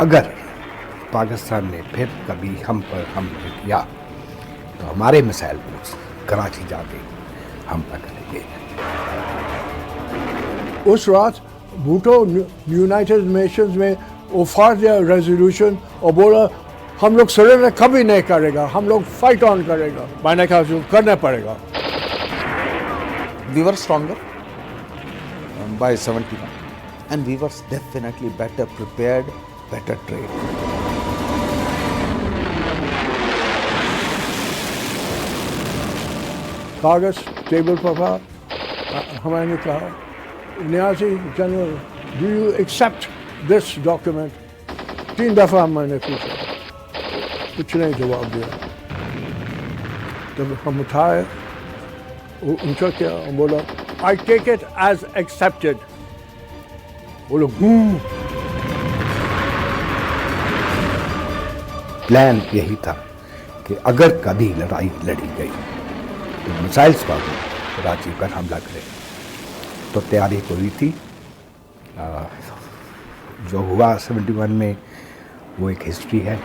अगर पाकिस्तान ने फिर कभी हम पर हमले किया तो हमारे मिसाइल फोर्स कराची जाके हमला करेंगे। उस रात भूटो यूनाइटेड नेशंस में वो फाड़ दिया रेजोल्यूशन और बोला हम लोग सरेंडर कभी नहीं करेगा, हम लोग फाइट ऑन करेगा। मैंने कहा जो करना पड़ेगा। We were stronger by 71 and we were definitely better prepared, better trained. कागज टेबल पर था, हमने कहा Niazi general do you accept this document? 3 दफ़ा मैंने पूछा, कुछ नहीं जवाब दिया। जब हम उठाए उनका क्या बोला, I take it as accepted. बोलो प्लान यही था कि अगर कभी लड़ाई लड़ी गई तो मिसाइल्स पर कराची पर हमला करे। तो तैयारी पूरी थी। जो हुआ 71 में वो एक हिस्ट्री है।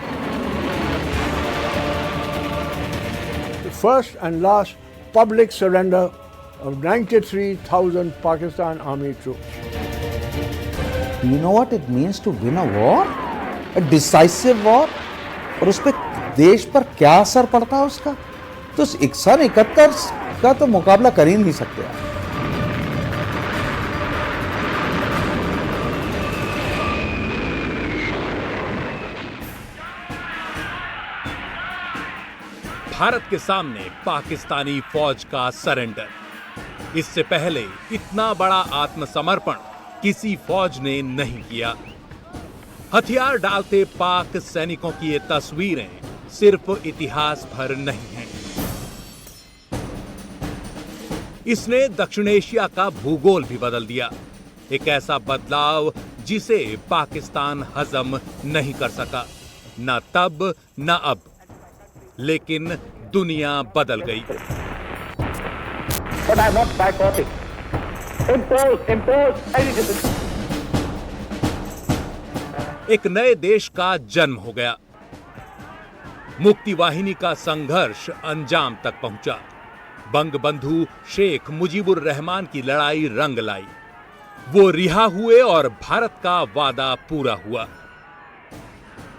First and last public surrender of 93,000 Pakistan Army troops. Do you know what it means to win a war? A decisive war? और उस पर देश पर क्या असर पड़ता है उसका? तो 171 का तो मुकाबला कर ही नहीं सकते आप। भारत के सामने पाकिस्तानी फौज का सरेंडर। इससे पहले इतना बड़ा आत्मसमर्पण किसी फौज ने नहीं किया। हथियार डालते पाक सैनिकों की ये तस्वीरें सिर्फ इतिहास भर नहीं हैं। इसने दक्षिण एशिया का भूगोल भी बदल दिया। एक ऐसा बदलाव जिसे पाकिस्तान हजम नहीं कर सका, न तब न अब। लेकिन दुनिया बदल गई। एक नए देश का जन्म हो गया। मुक्ति वाहिनी का संघर्ष अंजाम तक पहुंचा। बंगबंधु शेख मुजीबुर रहमान की लड़ाई रंग लाई। वो रिहा हुए और भारत का वादा पूरा हुआ।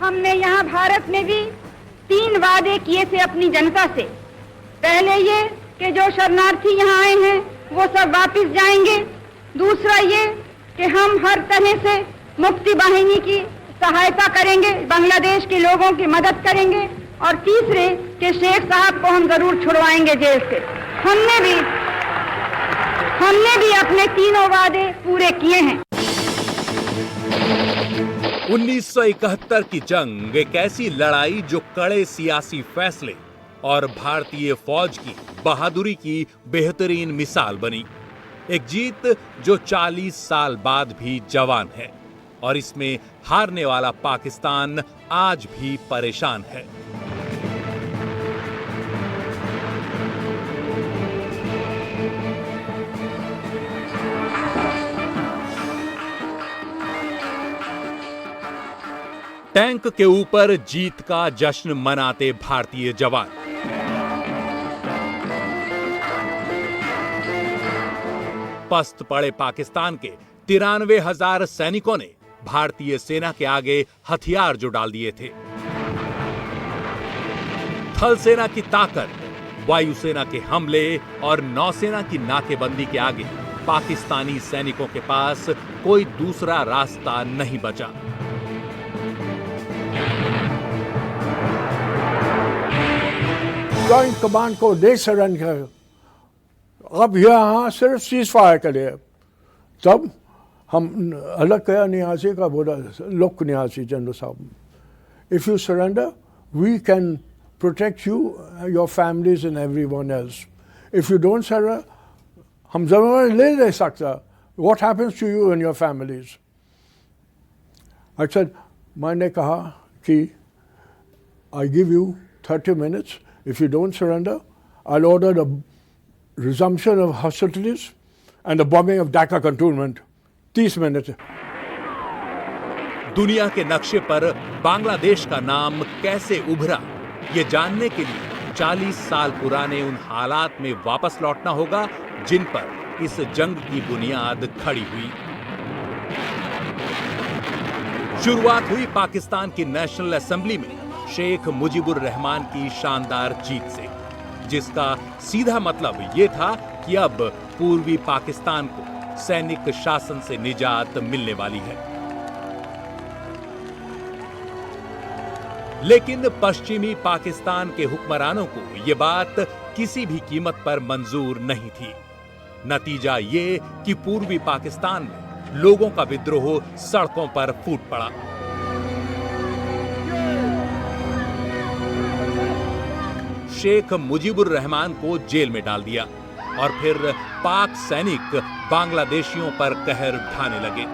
हमने यहाँ भारत में भी 3 वादे किए थे अपनी जनता से। पहले ये कि जो शरणार्थी यहाँ आए हैं वो सब वापस जाएंगे। दूसरा ये कि हम हर तरह से मुक्ति वाहिनी की सहायता करेंगे, बांग्लादेश के लोगों की मदद करेंगे। और तीसरे कि शेख साहब को हम जरूर छुड़वाएंगे जेल से। हमने भी अपने 3 वादे पूरे किए हैं। 1971 की जंग एक ऐसी लड़ाई जो कड़े सियासी फैसले और भारतीय फौज की बहादुरी की बेहतरीन मिसाल बनी। एक जीत जो 40 साल बाद भी जवान है और इसमें हारने वाला पाकिस्तान आज भी परेशान है। टैंक के ऊपर जीत का जश्न मनाते भारतीय जवान। पस्त पड़े पाकिस्तान के 93,000 सैनिकों ने भारतीय सेना के आगे हथियार जो डाल दिए थे। थल सेना की ताकत, वायुसेना के हमले और नौसेना की नाकेबंदी के आगे पाकिस्तानी सैनिकों के पास कोई दूसरा रास्ता नहीं बचा। जॉइंट कमांड को दे सरेंडर। अब यहाँ सिर्फ सीज फायर करे। तब हम अलग कया नियाज़ी का बोला, लोक नियाज़ी जनरल साहब, if you surrender we can protect you, your families and everyone else. If you don't surrender हम जिम्मेदारी ले नहीं सकता। What happens to you and your families? अच्छा, मैंने कहा कि I give you 30 minutes. If you don't surrender, I'll order the resumption of hostilities and the bombing of Dhaka cantonment. 30 minutes. दुनिया के नक्शे पर बांग्लादेश का नाम कैसे उभरा, ये जानने के लिए 40 साल पुराने उन हालात में वापस लौटना होगा जिन पर इस जंग की बुनियाद खड़ी हुई। शुरुआत हुई पाकिस्तान की नेशनल असेंबली में शेख मुजीबुर रहमान की शानदार जीत से, जिसका सीधा मतलब यह था कि अब पूर्वी पाकिस्तान को सैनिक शासन से निजात मिलने वाली है। लेकिन पश्चिमी पाकिस्तान के हुक्मरानों को यह बात किसी भी कीमत पर मंजूर नहीं थी। नतीजा ये कि पूर्वी पाकिस्तान में लोगों का विद्रोह सड़कों पर फूट पड़ा। शेख मुजीबुर रहमान को जेल में डाल दिया और फिर पाक सैनिक बांग्लादेशियों पर कहर ढाने लगे।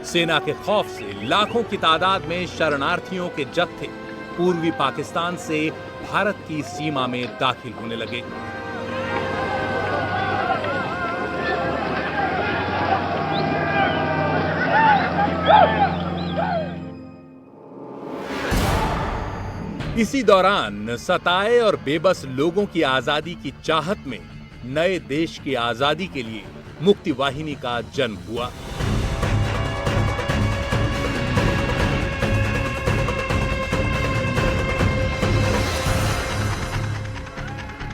सेना के खौफ से लाखों की तादाद में शरणार्थियों के जत्थे पूर्वी पाकिस्तान से भारत की सीमा में दाखिल होने लगे। इसी दौरान सताए और बेबस लोगों की आजादी की चाहत में नए देश की आजादी के लिए मुक्ति वाहिनी का जन्म हुआ।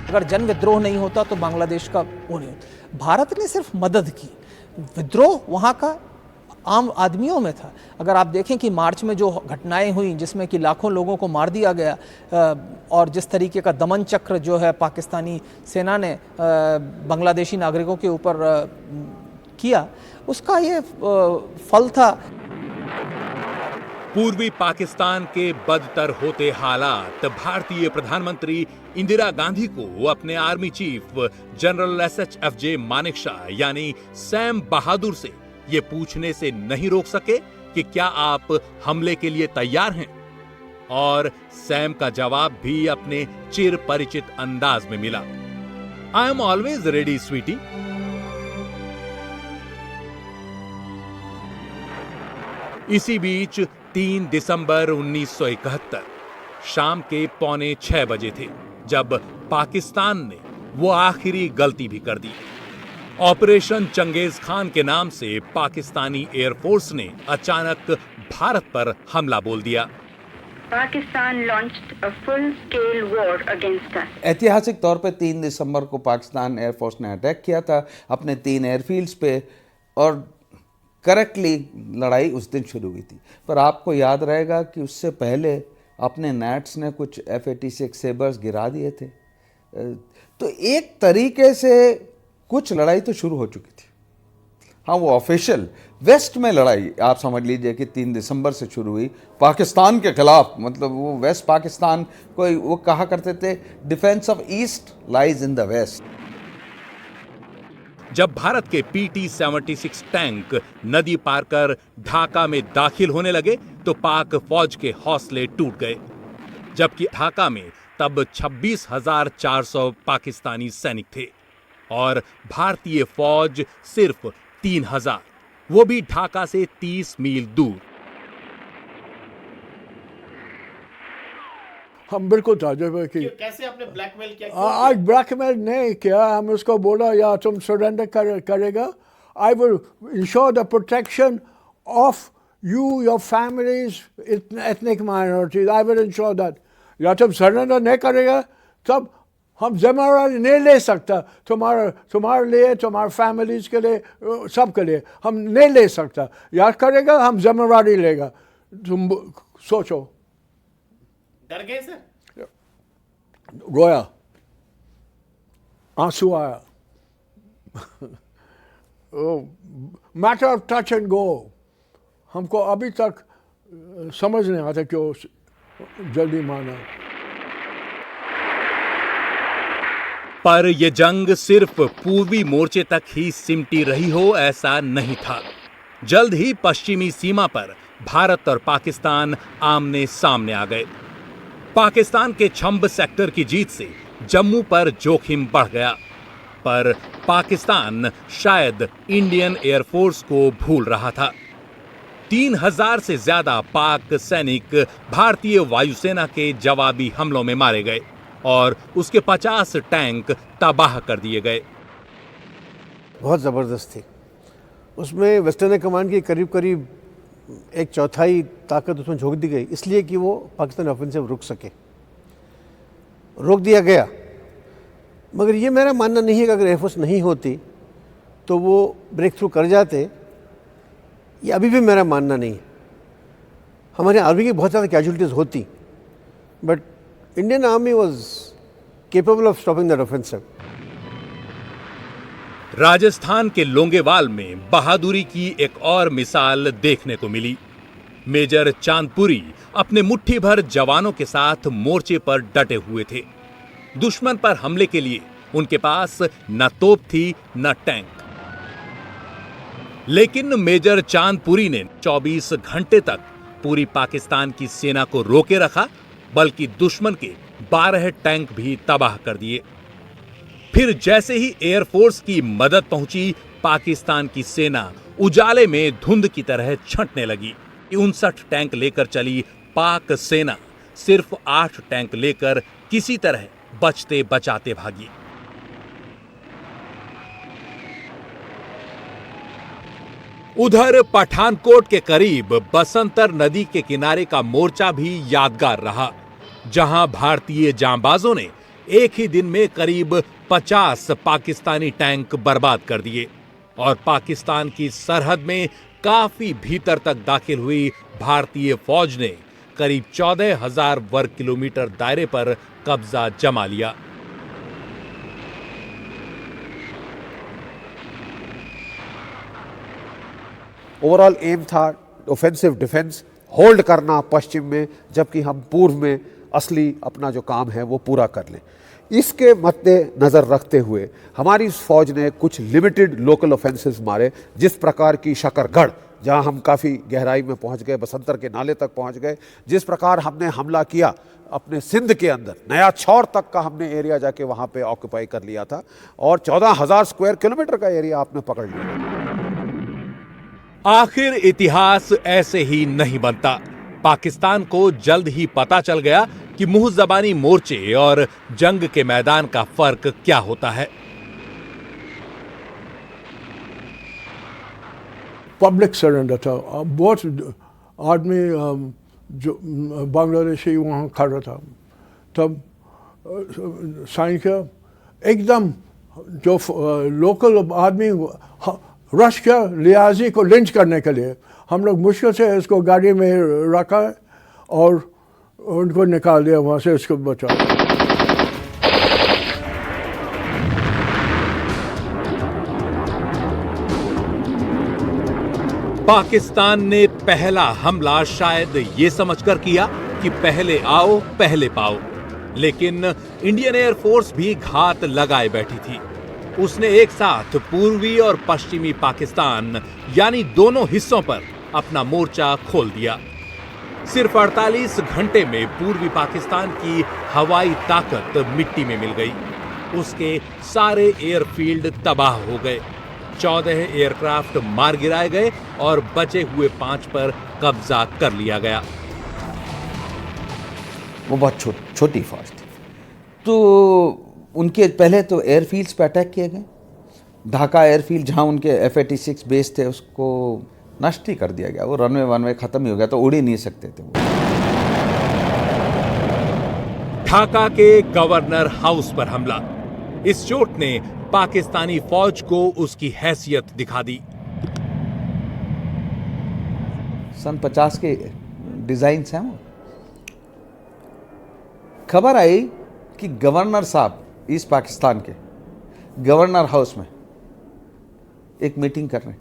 अगर जन विद्रोह नहीं होता तो बांग्लादेश का वो नहीं होता। भारत ने सिर्फ मदद की, विद्रोह वहाँ का आम आदमियों में था। अगर आप देखें कि मार्च में जो घटनाएं हुई जिसमें कि लाखों लोगों को मार दिया गया और जिस तरीके का दमन चक्र जो है पाकिस्तानी सेना ने बांग्लादेशी नागरिकों के ऊपर किया, उसका ये फल था। पूर्वी पाकिस्तान के बदतर होते हालात भारतीय प्रधानमंत्री इंदिरा गांधी को अपने army chief general SHFJ Manekshaw यानी सैम बहादुर से ये पूछने से नहीं रोक सके कि क्या आप हमले के लिए तैयार हैं, और सैम का जवाब भी अपने चिर परिचित अंदाज में मिला, I am always ready sweetie. इसी बीच 3 दिसंबर 1971 शाम के 5:45 बजे थे जब पाकिस्तान ने वो आखिरी गलती भी कर दी। ऑपरेशन चंगेज खान के नाम से पाकिस्तानी एयरफोर्स ने अचानक भारत पर हमला बोल दिया। Pakistan launched a full scale war against us. ऐतिहासिक तौर पे 3 दिसंबर को पाकिस्तान एयरफोर्स ने अटैक किया था अपने 3 एयरफील्ड्स पे, और करेक्टली लड़ाई उस दिन शुरू हुई थी। पर आपको याद रहेगा कि उससे पहले अपने नेट्स ने कुछ F-86 सेबर्स गिरा दिए थे। तो एक तरीके से कुछ लड़ाई तो शुरू हो चुकी थी। हाँ, वो ऑफिशियल वेस्ट में लड़ाई आप समझ लीजिए कि 3 दिसंबर से शुरू हुई पाकिस्तान के खिलाफ। मतलब वो वेस्ट पाकिस्तान को वो कहा करते थे defence of east lies in the west. जब भारत के PT-76 टैंक नदी पार कर ढाका में दाखिल होने लगे तो पाक फौज के हौसले टूट गए, जबकि ढाका में तब 26,400 पाकिस्तानी सैनिक थे और भारतीय फौज सिर्फ 3,000, वो भी ढाका से 30 मील दूर। हम बिल्कुल ताजुब है कि कैसे आपने ब्लैकमेल किया? आज ब्लैकमेल नहीं किया, हम उसको बोला या तुम सरेंडर करेगा, I will ensure the protection of you, your families, ethnic minorities, I will ensure that. या तुम सरेंडर नहीं करेगा तब हम जिम्मेदारी नहीं ले सकता तुम्हारे लिए, तुम्हारे फैमिलीज के लिए, सबके लिए हम नहीं ले सकता। याद करेगा हम जिम्मेदारी लेगा। तुम सोचो। डर गए सर? रोया, आंसू आया। Matter of touch and go. हमको अभी तक समझ नहीं आता क्यों जल्दी माना। पर यह जंग सिर्फ पूर्वी मोर्चे तक ही सिमटी रही हो ऐसा नहीं था। जल्द ही पश्चिमी सीमा पर भारत और पाकिस्तान आमने सामने आ गए। पाकिस्तान के छंब सेक्टर की जीत से जम्मू पर जोखिम बढ़ गया, पर पाकिस्तान शायद इंडियन एयरफोर्स को भूल रहा था। 3,000 से ज्यादा पाक सैनिक भारतीय वायुसेना के जवाबी हमलों में मारे गए और उसके 50 टैंक तबाह कर दिए गए। बहुत ज़बरदस्त थी। उसमें वेस्टर्न कमांड की करीब करीब 1/4 ताकत उसमें झोंक दी गई, इसलिए कि वो पाकिस्तान ऑफेंसिव रुक सके। रोक दिया गया, मगर ये मेरा मानना नहीं है कि अगर एयरफोर्स नहीं होती तो वो ब्रेक थ्रू कर जाते। ये अभी भी मेरा मानना नहीं है। हमारे आर्मी की बहुत ज़्यादा कैजुअलिटीज़ होती, but Indian army was capable of stopping that offensive. Rajasthan के लोंगेवाल में बहादुरी की एक और मिसाल देखने को मिली। मेजर चांदपुरी अपने मुट्ठी भर जवानों के साथ मोर्चे पर डटे हुए थे। दुश्मन पर हमले के लिए उनके पास न तोप थी न टैंक, लेकिन मेजर चांदपुरी ने 24 घंटे तक पूरी पाकिस्तान की सेना को रोके रखा, बल्कि दुश्मन के 12 टैंक भी तबाह कर दिए। फिर जैसे ही एयरफोर्स की मदद पहुंची, पाकिस्तान की सेना उजाले में धुंध की तरह छंटने लगी। 59 टैंक लेकर चली पाक सेना सिर्फ 8 टैंक लेकर किसी तरह बचते बचाते भागी। उधर पठानकोट के करीब बसंतर नदी के किनारे का मोर्चा भी यादगार रहा, जहां भारतीय जांबाजों ने एक ही दिन में करीब 50 पाकिस्तानी टैंक बर्बाद कर दिए और पाकिस्तान की सरहद में काफी भीतर तक दाखिल हुई भारतीय फौज ने करीब 14,000 वर्ग किलोमीटर दायरे पर कब्जा जमा लिया। ओवरऑल एम था ऑफेंसिव डिफेंस होल्ड करना पश्चिम में, जबकि हम पूर्व में असली अपना जो काम है वो पूरा कर लें। इसके मद्देनज़र रखते हुए हमारी इस फौज ने कुछ लिमिटेड लोकल ऑफेंसेस मारे, जिस प्रकार की शकरगढ़, जहां हम काफ़ी गहराई में पहुंच गए, बसंतर के नाले तक पहुंच गए, जिस प्रकार हमने हमला किया अपने सिंध के अंदर, नया छौर तक का हमने एरिया जाके वहां पे ऑक्यूपाई कर लिया था और 14,000 स्क्वायर किलोमीटर का एरिया आपने पकड़ लिया। आखिर इतिहास ऐसे ही नहीं बनता। पाकिस्तान को जल्द ही पता चल गया कि मुंह जबानी मोर्चे और जंग के मैदान का फर्क क्या होता है। पब्लिक सरेंडर था। बहुत आदमी जो बांग्लादेशी वहाँ खड़ा था, तब साइन किया। एकदम जो लोकल आदमी रश किया लियाजी को लिंच करने के लिए। हम लोग मुश्किल से इसको गाड़ी में रखा और उनको निकाल दिया वहाँ से, इसको बचा। पाकिस्तान ने पहला हमला शायद ये समझकर किया कि पहले आओ पहले पाओ, लेकिन इंडियन एयरफोर्स भी घात लगाए बैठी थी। उसने एक साथ पूर्वी और पश्चिमी पाकिस्तान यानी दोनों हिस्सों पर अपना मोर्चा खोल दिया। सिर्फ 48 घंटे में पूर्वी पाकिस्तान की हवाई ताकत मिट्टी में मिल गई। उसके सारे एयरफील्ड तबाह हो गए, 14 एयरक्राफ्ट मार गिराए गए और बचे हुए 5 पर कब्जा कर लिया गया। वो बहुत छोटी फौज थी, तो उनके पहले तो एयरफील्ड्स पे अटैक किए गए। ढाका एयरफील्ड जहां उनके F-86 बेस थे उसको नष्ट ही कर दिया गया। वो रनवे वनवे खत्म ही हो गया, तो उड़ ही नहीं सकते थे वो। ढाका के गवर्नर हाउस पर हमला। इस चोट ने पाकिस्तानी फौज को उसकी हैसियत दिखा दी। सन 50 के डिजाइन हैं वो। खबर आई कि गवर्नर साहब ईस्ट पाकिस्तान के गवर्नर हाउस में एक मीटिंग कर रहे हैं,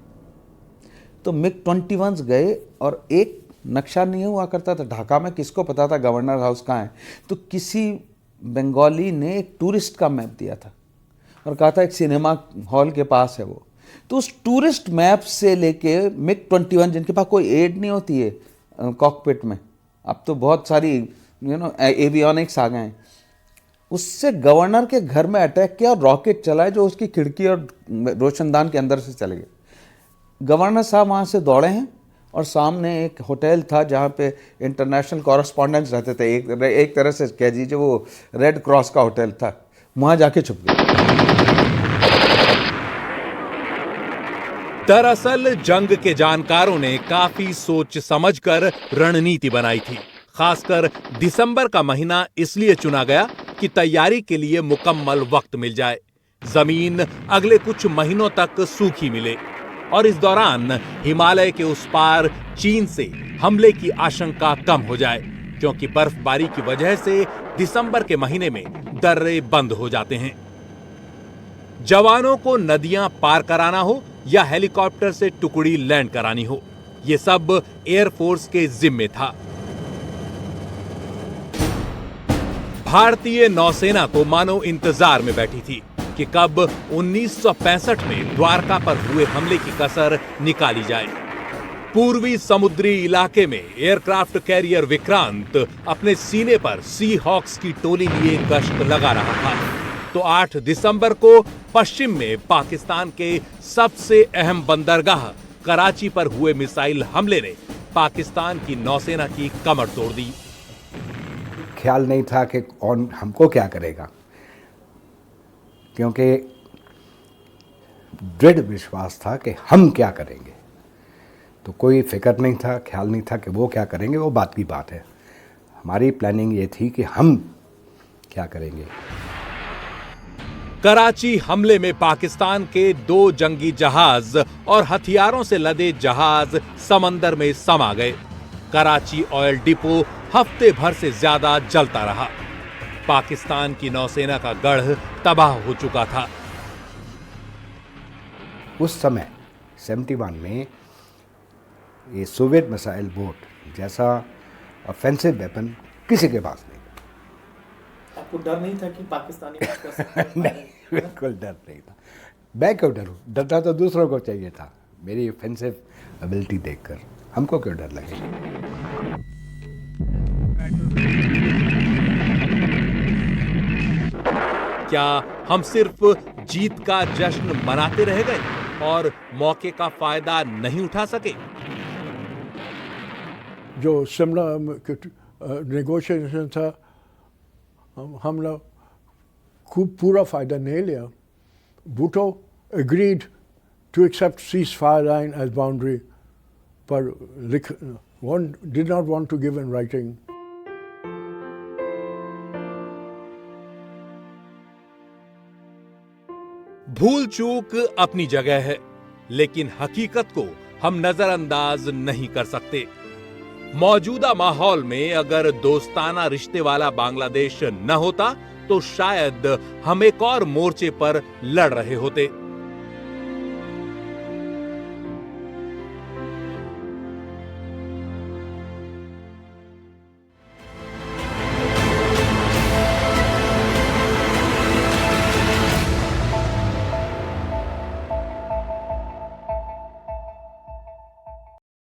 तो MiG-21 गए और एक नक्शा नहीं हुआ करता था ढाका में, किसको पता था गवर्नर हाउस कहाँ है, तो किसी बंगाली ने एक टूरिस्ट का मैप दिया था और कहा था एक सिनेमा हॉल के पास है वो। तो उस टूरिस्ट मैप से लेके MiG-21, जिनके पास कोई एड नहीं होती है कॉकपिट में, अब तो बहुत सारी एवियोनिक्स आ गए हैं, उससे गवर्नर के घर में अटैक किया और रॉकेट चलाए जो उसकी खिड़की और रोशनदान के अंदर से चले गए। गवर्नर साहब वहाँ से दौड़े हैं और सामने एक होटल था जहाँ पे इंटरनेशनल कॉरेस्पॉन्डेंट्स रहते थे, एक तरह से कह दीजिए वो रेड क्रॉस का होटल था, वहाँ जाके छुप गए। दरअसल जंग के जानकारों ने काफी सोच समझकर रणनीति बनाई थी। खासकर दिसंबर का महीना इसलिए चुना गया कि तैयारी के लिए मुकम्मल वक्त मिल जाए, जमीन अगले कुछ महीनों तक सूखी मिले और इस दौरान हिमालय के उस पार चीन से हमले की आशंका कम हो जाए, क्योंकि बर्फबारी की वजह से दिसंबर के महीने में दर्रे बंद हो जाते हैं। जवानों को नदियां पार कराना हो या हेलीकॉप्टर से टुकड़ी लैंड करानी हो, यह सब एयरफोर्स के जिम्मे था। भारतीय नौसेना तो मानो इंतजार में बैठी थी कि कब 1965 में द्वारका पर हुए हमले की कसर निकाली जाए। पूर्वी समुद्री इलाके में एयरक्राफ्ट कैरियर विक्रांत अपने सीने पर सी हॉक्स की टोली लिए गश्त लगा रहा था, तो 8 दिसंबर को पश्चिम में पाकिस्तान के सबसे अहम बंदरगाह कराची पर हुए मिसाइल हमले ने पाकिस्तान की नौसेना की कमर तोड़ दी। ख्याल नहीं था कि कौन हमको क्या करेगा, क्योंकि दृढ़ विश्वास था कि हम क्या करेंगे। तो कोई फिक्र नहीं था, ख्याल नहीं था कि वो क्या करेंगे, वो बात की बात है। हमारी प्लानिंग ये थी कि हम क्या करेंगे। कराची हमले में पाकिस्तान के 2 जंगी जहाज और हथियारों से लदे जहाज समंदर में समा गए। कराची ऑयल डिपो हफ्ते भर से ज्यादा जलता रहा। पाकिस्तान की नौसेना का गढ़ तबाह हो चुका था। उस समय 71 में ये सोवियत मिसाइल बोट जैसा ऑफेंसिव वेपन किसी के पास नहीं। आपको डर नहीं था कि पाकिस्तानी कुछ कर सकते हैं? नहीं, बिल्कुल डर नहीं था। मैं क्यों डरूं? डरना तो दूसरों को चाहिए था। मेरी ऑफेंसिव एबिलिटी देखकर हमको क्यों डर लगे। क्या हम सिर्फ जीत का जश्न मनाते रह गए और मौके का फायदा नहीं उठा सके? जो शिमला नेगोशिएशन था, हम लोग खूब पूरा फायदा नहीं लिया। Bhutto agreed to accept ceasefire line as boundary, but did not want to give in writing. भूल चूक अपनी जगह है, लेकिन हकीकत को हम नजरअंदाज नहीं कर सकते। मौजूदा माहौल में अगर दोस्ताना रिश्ते वाला बांग्लादेश न होता तो शायद हम एक और मोर्चे पर लड़ रहे होते।